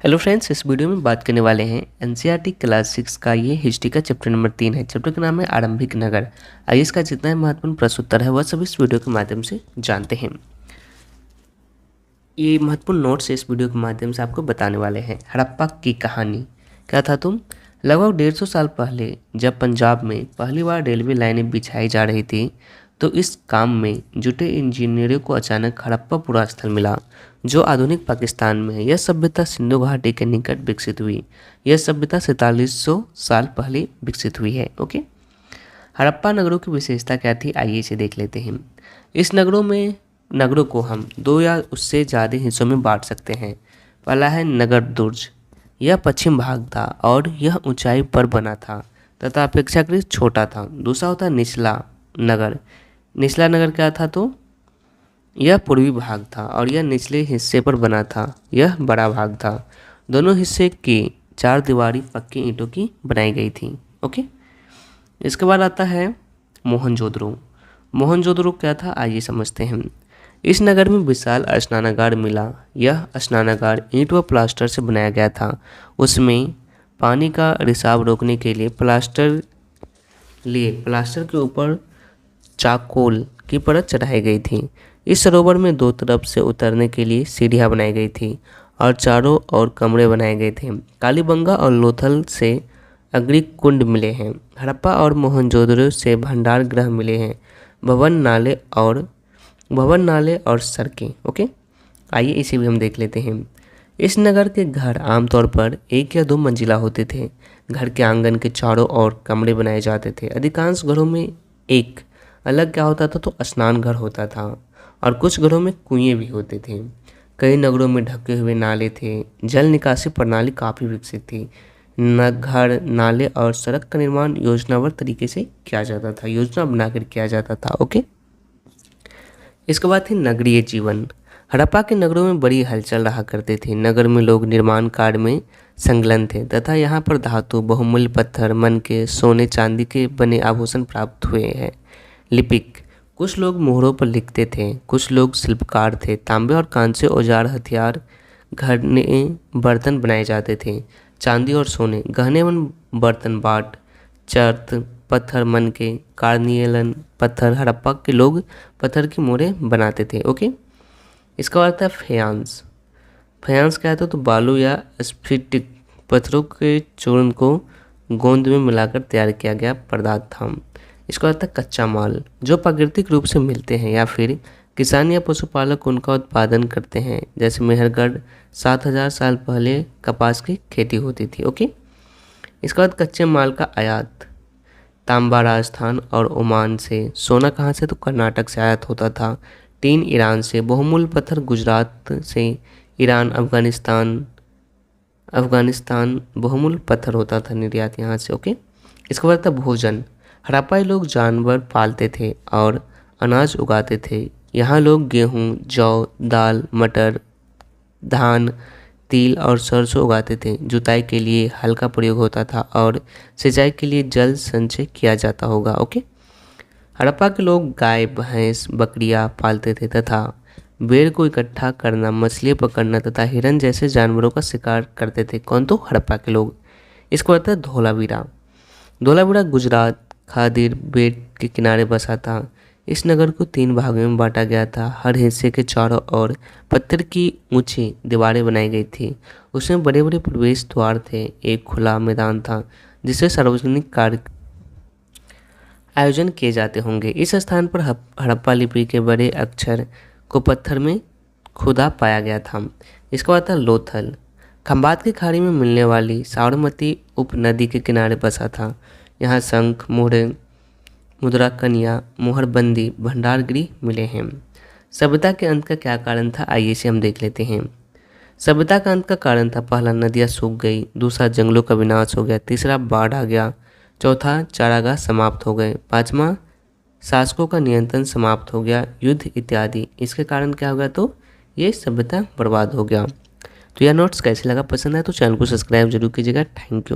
Hello friends, इस video में बात करने वाले हैं एनसीईआरटी क्लास 6 का ये हिस्ट्री का चैप्टर नंबर 3 है। चैप्टर का नाम है आरंभिक नगर। आइए इसका जितना भी महत्वपूर्ण प्रश्न उत्तर है वह सब इस वीडियो के माध्यम से जानते हैं। ये महत्वपूर्ण नोट्स इस वीडियो के माध्यम से आपको बताने वाले हैं। हड़प्पा की कहानी क्या था लगभग 150 साल पहले जब पंजाब में पहली बार रेलवे लाइनें बिछाई जा रही थी तो इस काम में जुटे इंजीनियरों को अचानक हड़प्पा पुरा स्थल मिला जो आधुनिक पाकिस्तान में है। यह सभ्यता सिंधु घाटी के निकट विकसित हुई। यह सभ्यता 4700 साल पहले विकसित हुई है। ओके, हड़प्पा नगरों की विशेषता क्या थी, आइए इसे देख लेते हैं। इस नगरों को हम 2 या उससे ज़्यादा हिस्सों में बांट सकते हैं। पहला है नगर दुर्ज। यह पश्चिम भाग था और यह ऊंचाई पर बना था तथा अपेक्षाकृत छोटा था। दूसरा होता है निचला नगर। निचला नगर क्या था यह पूर्वी भाग था और यह निचले हिस्से पर बना था। यह बड़ा भाग था। दोनों हिस्से की 4 दीवारी पक्की ईंटों की बनाई गई थी। ओके, इसके बाद आता है मोहनजोदड़ो। मोहनजोदड़ो क्या था, आइए समझते हैं। इस नगर में विशाल स्नानागार मिला। यह स्नानागार ईंट व प्लास्टर से बनाया गया था। उसमें पानी का रिसाव रोकने के लिए प्लास्टर के ऊपर चाकोल की परत चढ़ाई गई थी। इस सरोवर में 2 तरफ से उतरने के लिए सीढ़ियां बनाई गई थी और चारों ओर कमरे बनाए गए थे। कालीबंगा और लोथल से अग्नि कुंड मिले हैं। हड़प्पा और मोहनजोदड़ो से भंडार गृह मिले हैं। भवन नाले और सड़कें। ओके, आइए इसे भी हम देख लेते हैं। इस नगर के घर आमतौर पर 1 या 2 मंजिला होते थे। घर के आंगन के चारों ओर कमरे बनाए जाते थे। अधिकांश घरों में एक अलग क्या होता था स्नान घर होता था और कुछ घरों में कुएं भी होते थे। कई नगरों में ढके हुए नाले थे। जल निकासी प्रणाली काफ़ी विकसित थी। घर, नाले और सड़क का निर्माण योजनाबद्ध तरीके से किया जाता था, योजना बनाकर किया जाता था। ओके, इसके बाद थी नगरीय जीवन। हड़प्पा के नगरों में बड़ी हलचल रहा करते थे। नगर में लोग निर्माण कार्य में संलग्न थे तथा यहाँ पर धातु, बहुमूल्य पत्थर, मनके, सोने चांदी के बने आभूषण प्राप्त हुए हैं। लिपिक, कुछ लोग मोहरों पर लिखते थे, कुछ लोग शिल्पकार थे। तांबे और कांसे औजार, हथियार, घड़े, बर्तन बनाए जाते थे। चांदी और सोने, गहने एवं बर्तन, बाट, चर्त, पत्थर, मनके, कार्नियलन पत्थर। हड़प्पा के लोग पत्थर की मोहरें बनाते थे। ओके, इसका बाद था फयांस। फयांस क्या था बालू या स्फटिक पत्थरों के चूर्ण को गोंद में मिलाकर तैयार किया गया पदार्थ था। इसका अर्थ है कच्चा माल जो प्राकृतिक रूप से मिलते हैं या फिर किसान या पशुपालक उनका उत्पादन करते हैं। जैसे मेहरगढ़ 7000 साल पहले कपास की खेती होती थी। ओके, इसके बाद कच्चे माल का आयात। तांबा राजस्थान और ओमान से। सोना कहाँ से कर्नाटक से आयात होता था। टीन ईरान से। बहुमूल्य पत्थर गुजरात से। ईरान, अफगानिस्तान बहुमूल्य पत्थर होता था निर्यात यहाँ से। ओके, इसके बाद था भोजन। हड़प्पाई लोग जानवर पालते थे और अनाज उगाते थे। यहाँ लोग गेहूँ, जौ, दाल, मटर, धान, तिल और सरसों उगाते थे। जुताई के लिए हल का प्रयोग होता था और सिंचाई के लिए जल संचय किया जाता होगा। ओके, हड़प्पा के लोग गाय, भैंस, बकरियाँ पालते थे तथा बेर को इकट्ठा करना, मछलियाँ पकड़ना तथा हिरन जैसे जानवरों का शिकार करते थे। कौन हड़प्पा के लोग। इसको कहते हैं धोलावीरा। धोलावीरा गुजरात खादिर बेट के किनारे बसा था। इस नगर को 3 भागों में बांटा गया था। हर हिस्से के चारों ओर पत्थर की ऊंची दीवारें बनाई गई थी। उसमें बड़े बड़े प्रवेश द्वार थे। एक खुला मैदान था जिससे सार्वजनिक कार्य आयोजन किए जाते होंगे। इस स्थान पर हड़प्पा लिपि के बड़े अक्षर को पत्थर में खुदा पाया गया था। इसका बाद था लोथल। खंबात की खाड़ी में मिलने वाली साबरमती उपनदी के किनारे बसा था। यहाँ शंख, मोहरें, मुद्रा कन्या, मोहरबंदी, भंडारगृह मिले हैं। सभ्यता के अंत का क्या कारण था, आइए इसे हम देख लेते हैं। सभ्यता का अंत का कारण था पहला नदियाँ सूख गई। दूसरा जंगलों का विनाश हो गया। तीसरा बाढ़ आ गया। चौथा चारागाह समाप्त हो गए। 5वां शासकों का नियंत्रण समाप्त हो गया। युद्ध इत्यादि इसके कारण क्या हो गया ये सभ्यता बर्बाद हो गया। तो यह नोट्स कैसे लगा, पसंद आया तो चैनल को सब्सक्राइब जरूर कीजिएगा। Thank you.